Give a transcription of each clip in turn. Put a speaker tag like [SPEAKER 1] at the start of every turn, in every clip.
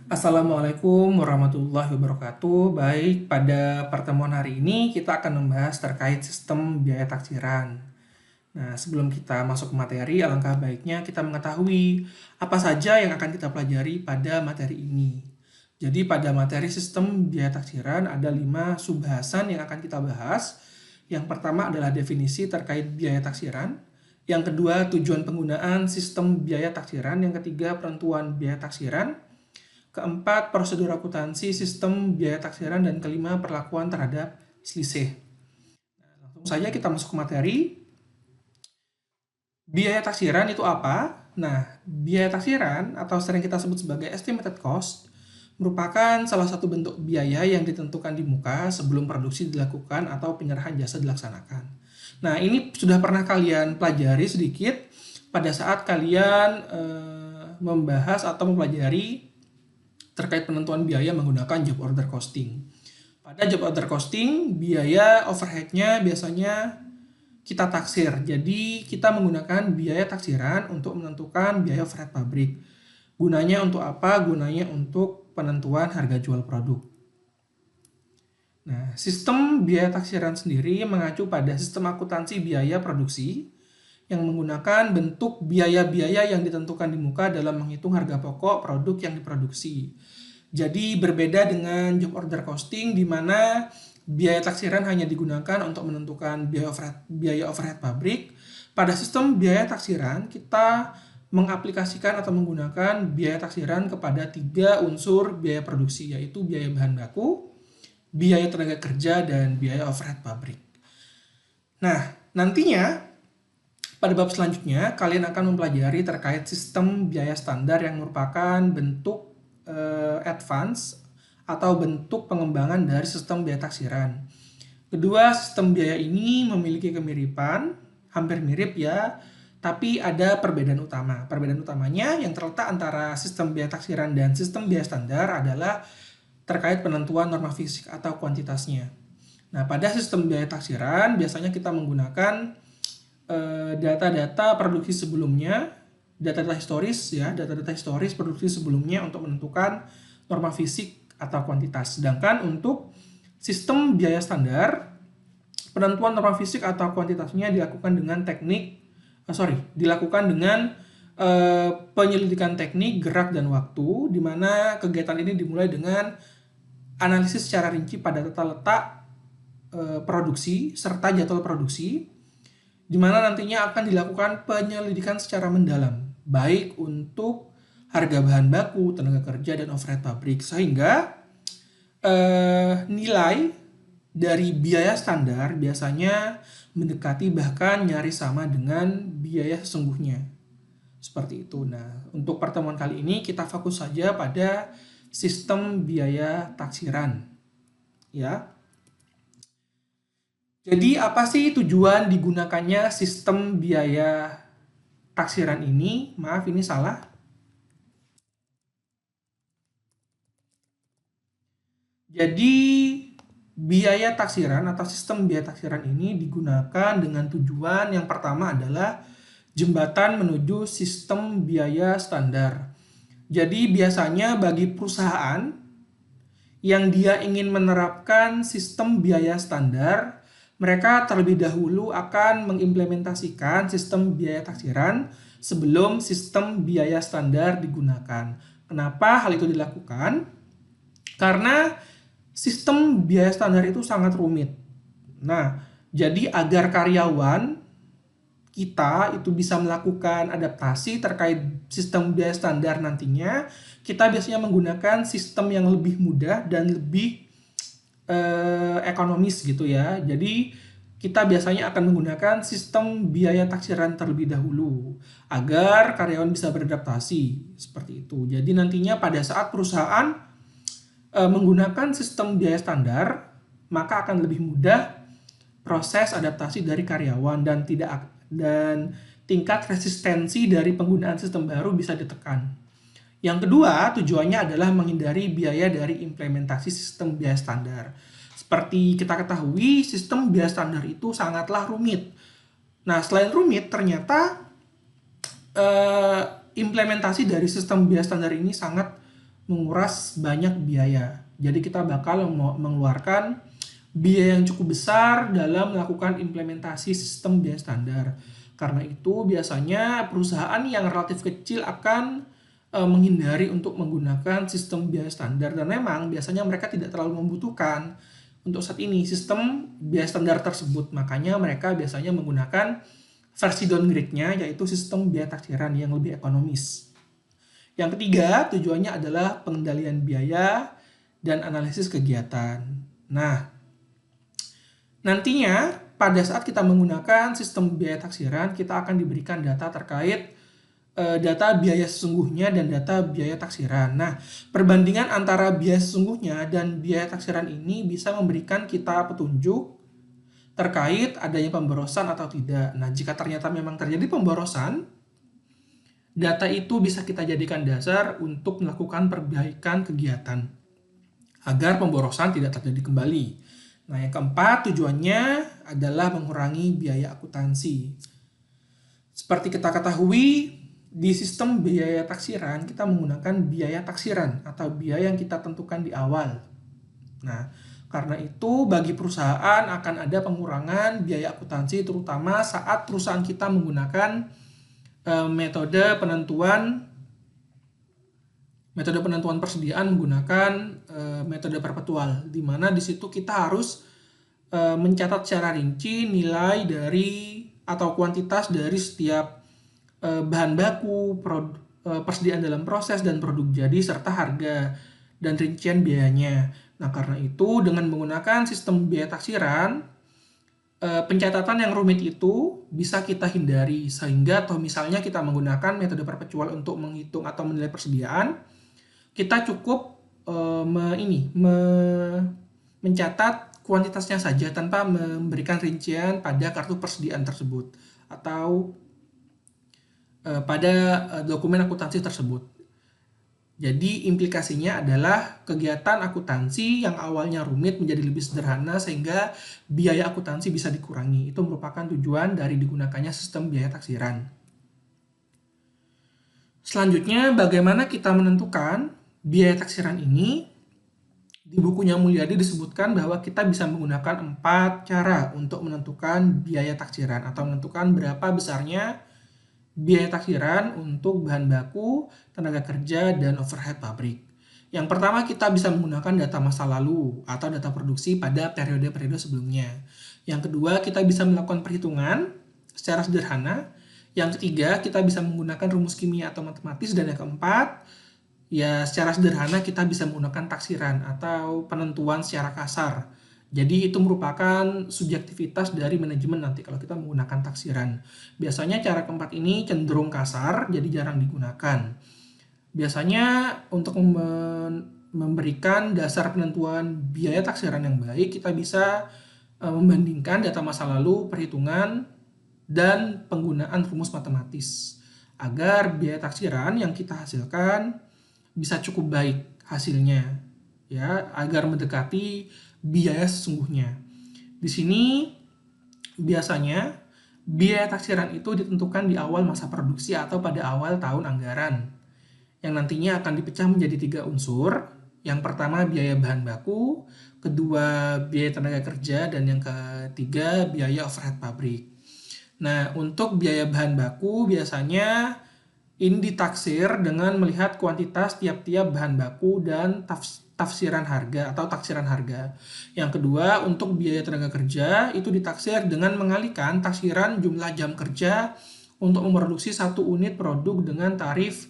[SPEAKER 1] Assalamualaikum warahmatullahi wabarakatuh. Baik, pada pertemuan hari ini kita akan membahas terkait sistem biaya taksiran. Nah, sebelum kita masuk ke materi, alangkah baiknya kita mengetahui apa saja yang akan kita pelajari pada materi ini. Jadi pada materi sistem biaya taksiran ada 5 subbahasan yang akan kita bahas. Yang pertama adalah definisi terkait biaya taksiran. Yang kedua, tujuan penggunaan sistem biaya taksiran. Yang ketiga, penentuan biaya taksiran. Keempat, prosedur akuntansi sistem biaya taksiran. Dan kelima, perlakuan terhadap selisih. Langsung saja kita masuk ke materi. Biaya taksiran itu apa? Nah, biaya taksiran atau sering kita sebut sebagai estimated cost merupakan salah satu bentuk biaya yang ditentukan di muka sebelum produksi dilakukan atau penyerahan jasa dilaksanakan. Nah, ini sudah pernah kalian pelajari sedikit pada saat kalian membahas atau mempelajari terkait penentuan biaya menggunakan job order costing. Pada job order costing, biaya overhead-nya biasanya kita taksir. Jadi kita menggunakan biaya taksiran untuk menentukan biaya overhead pabrik. Gunanya untuk apa? Gunanya untuk penentuan harga jual produk. Nah, sistem biaya taksiran sendiri mengacu pada sistem akuntansi biaya produksi yang menggunakan bentuk biaya-biaya yang ditentukan di muka dalam menghitung harga pokok produk yang diproduksi. Jadi berbeda dengan job order costing di mana biaya taksiran hanya digunakan untuk menentukan biaya overhead pabrik. Pada sistem biaya taksiran kita mengaplikasikan atau menggunakan biaya taksiran kepada 3 unsur biaya produksi, yaitu biaya bahan baku, biaya tenaga kerja, dan biaya overhead pabrik. Nah, nantinya pada bab selanjutnya kalian akan mempelajari terkait sistem biaya standar yang merupakan bentuk advance atau bentuk pengembangan dari sistem biaya taksiran. Kedua sistem biaya ini memiliki kemiripan, hampir mirip ya, tapi ada perbedaan utama. Perbedaan utamanya yang terletak antara sistem biaya taksiran dan sistem biaya standar adalah terkait penentuan norma fisik atau kuantitasnya. Nah, pada sistem biaya taksiran biasanya kita menggunakan data-data produksi sebelumnya, data-data historis produksi sebelumnya untuk menentukan norma fisik atau kuantitas. Sedangkan untuk sistem biaya standar, penentuan norma fisik atau kuantitasnya dilakukan dengan penyelidikan teknik, gerak, dan waktu, di mana kegiatan ini dimulai dengan analisis secara rinci pada tata letak produksi serta jadwal produksi, di mana nantinya akan dilakukan penyelidikan secara mendalam, baik untuk harga bahan baku, tenaga kerja, dan overhead pabrik, sehingga nilai dari biaya standar biasanya mendekati bahkan nyaris sama dengan biaya sesungguhnya. Seperti itu. Nah, untuk pertemuan kali ini kita fokus saja pada sistem biaya taksiran. Ya. Jadi apa sih tujuan digunakannya sistem biaya taksiran ini? Maaf, ini salah. Jadi biaya taksiran atau sistem biaya taksiran ini digunakan dengan tujuan yang pertama adalah jembatan menuju sistem biaya standar. Jadi biasanya bagi perusahaan yang dia ingin menerapkan sistem biaya standar, mereka terlebih dahulu akan mengimplementasikan sistem biaya taksiran sebelum sistem biaya standar digunakan. Kenapa hal itu dilakukan? Karena sistem biaya standar itu sangat rumit. Nah, jadi agar karyawan kita itu bisa melakukan adaptasi terkait sistem biaya standar nantinya, kita biasanya menggunakan sistem yang lebih mudah dan lebih ekonomis gitu ya. Jadi kita biasanya akan menggunakan sistem biaya taksiran terlebih dahulu agar karyawan bisa beradaptasi seperti itu. Jadi nantinya pada saat perusahaan menggunakan sistem biaya standar, maka akan lebih mudah proses adaptasi dari karyawan dan tingkat resistensi dari penggunaan sistem baru bisa ditekan. Yang kedua, tujuannya adalah menghindari biaya dari implementasi sistem biaya standar. Seperti kita ketahui, sistem biaya standar itu sangatlah rumit. Nah, selain rumit, ternyata implementasi dari sistem biaya standar ini sangat menguras banyak biaya. Jadi kita bakal mengeluarkan biaya yang cukup besar dalam melakukan implementasi sistem biaya standar. Karena itu biasanya perusahaan yang relatif kecil akan menghindari untuk menggunakan sistem biaya standar, dan memang biasanya mereka tidak terlalu membutuhkan untuk saat ini sistem biaya standar tersebut. Makanya mereka biasanya menggunakan versi downgrade-nya, yaitu sistem biaya taksiran yang lebih ekonomis. Yang ketiga, tujuannya adalah pengendalian biaya dan analisis kegiatan. Nah, nantinya pada saat kita menggunakan sistem biaya taksiran, kita akan diberikan data terkait data biaya sesungguhnya dan data biaya taksiran. Nah, perbandingan antara biaya sesungguhnya dan biaya taksiran ini bisa memberikan kita petunjuk terkait adanya pemborosan atau tidak. Nah, jika ternyata memang terjadi pemborosan, data itu bisa kita jadikan dasar untuk melakukan perbaikan kegiatan agar pemborosan tidak terjadi kembali. Nah, yang keempat tujuannya adalah mengurangi biaya akuntansi. Seperti kita ketahui, di sistem biaya taksiran kita menggunakan biaya taksiran atau biaya yang kita tentukan di awal. Nah, karena itu bagi perusahaan akan ada pengurangan biaya akuntansi, terutama saat perusahaan kita menggunakan metode penentuan persediaan menggunakan metode perpetual, di mana di situ kita harus mencatat secara rinci nilai dari atau kuantitas dari setiap bahan baku, persediaan dalam proses dan produk jadi, serta harga dan rincian biayanya. Nah, karena itu dengan menggunakan sistem biaya taksiran, pencatatan yang rumit itu bisa kita hindari, sehingga atau misalnya kita menggunakan metode perpetual untuk menghitung atau menilai persediaan, kita cukup mencatat kuantitasnya saja tanpa memberikan rincian pada kartu persediaan tersebut atau pada dokumen akuntansi tersebut. Jadi implikasinya adalah kegiatan akuntansi yang awalnya rumit menjadi lebih sederhana sehingga biaya akuntansi bisa dikurangi. Itu merupakan tujuan dari digunakannya sistem biaya taksiran. Selanjutnya, bagaimana kita menentukan biaya taksiran ini? Di bukunya Mulyadi disebutkan bahwa kita bisa menggunakan 4 cara untuk menentukan biaya taksiran atau menentukan berapa besarnya biaya taksiran untuk bahan baku, tenaga kerja, dan overhead pabrik. Yang pertama, kita bisa menggunakan data masa lalu atau data produksi pada periode-periode sebelumnya. Yang kedua, kita bisa melakukan perhitungan secara sederhana. Yang ketiga, kita bisa menggunakan rumus kimia atau matematis. Dan yang keempat, ya secara sederhana kita bisa menggunakan taksiran atau penentuan secara kasar. Jadi itu merupakan subjektivitas dari manajemen nanti kalau kita menggunakan taksiran. Biasanya cara keempat ini cenderung kasar, jadi jarang digunakan. Biasanya untuk memberikan dasar penentuan biaya taksiran yang baik, kita bisa membandingkan data masa lalu, perhitungan, dan penggunaan rumus matematis. Agar biaya taksiran yang kita hasilkan bisa cukup baik hasilnya, ya, agar mendekati biaya sesungguhnya. Di sini biasanya biaya taksiran itu ditentukan di awal masa produksi atau pada awal tahun anggaran, yang nantinya akan dipecah menjadi 3 unsur. Yang pertama biaya bahan baku, kedua biaya tenaga kerja, dan yang ketiga biaya overhead pabrik. Nah, untuk biaya bahan baku biasanya ini ditaksir dengan melihat kuantitas tiap-tiap bahan baku dan tafsiran harga atau taksiran harga. Yang kedua, untuk biaya tenaga kerja itu ditaksir dengan mengalihkan taksiran jumlah jam kerja untuk memproduksi 1 unit produk dengan tarif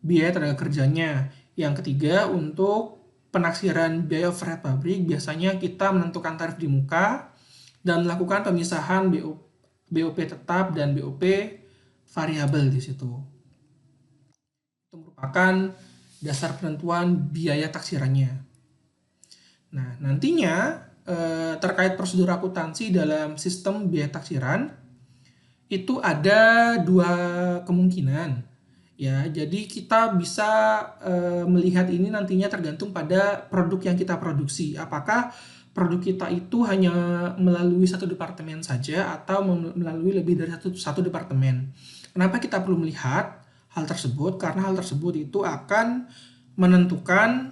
[SPEAKER 1] biaya tenaga kerjanya. Yang ketiga, untuk penaksiran biaya overhead pabrik biasanya kita menentukan tarif di muka dan melakukan pemisahan BOP tetap dan BOP variabel di situ. Itu merupakan dasar penentuan biaya taksirannya. Nah, nantinya terkait prosedur akuntansi dalam sistem biaya taksiran itu ada 2 kemungkinan. Ya, jadi kita bisa melihat ini nantinya tergantung pada produk yang kita produksi. Apakah produk kita itu hanya melalui satu departemen saja atau melalui lebih dari satu departemen. Kenapa kita perlu melihat hal tersebut? Karena hal tersebut itu akan menentukan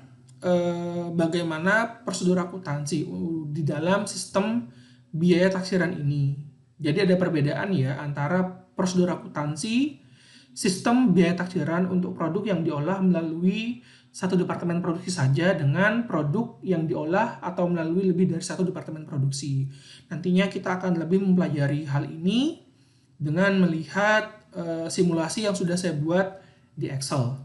[SPEAKER 1] bagaimana prosedur akuntansi di dalam sistem biaya taksiran ini. Jadi ada perbedaan ya antara prosedur akuntansi sistem biaya taksiran untuk produk yang diolah melalui satu departemen produksi saja dengan produk yang diolah atau melalui lebih dari satu departemen produksi. Nantinya kita akan lebih mempelajari hal ini dengan melihat simulasi yang sudah saya buat di Excel.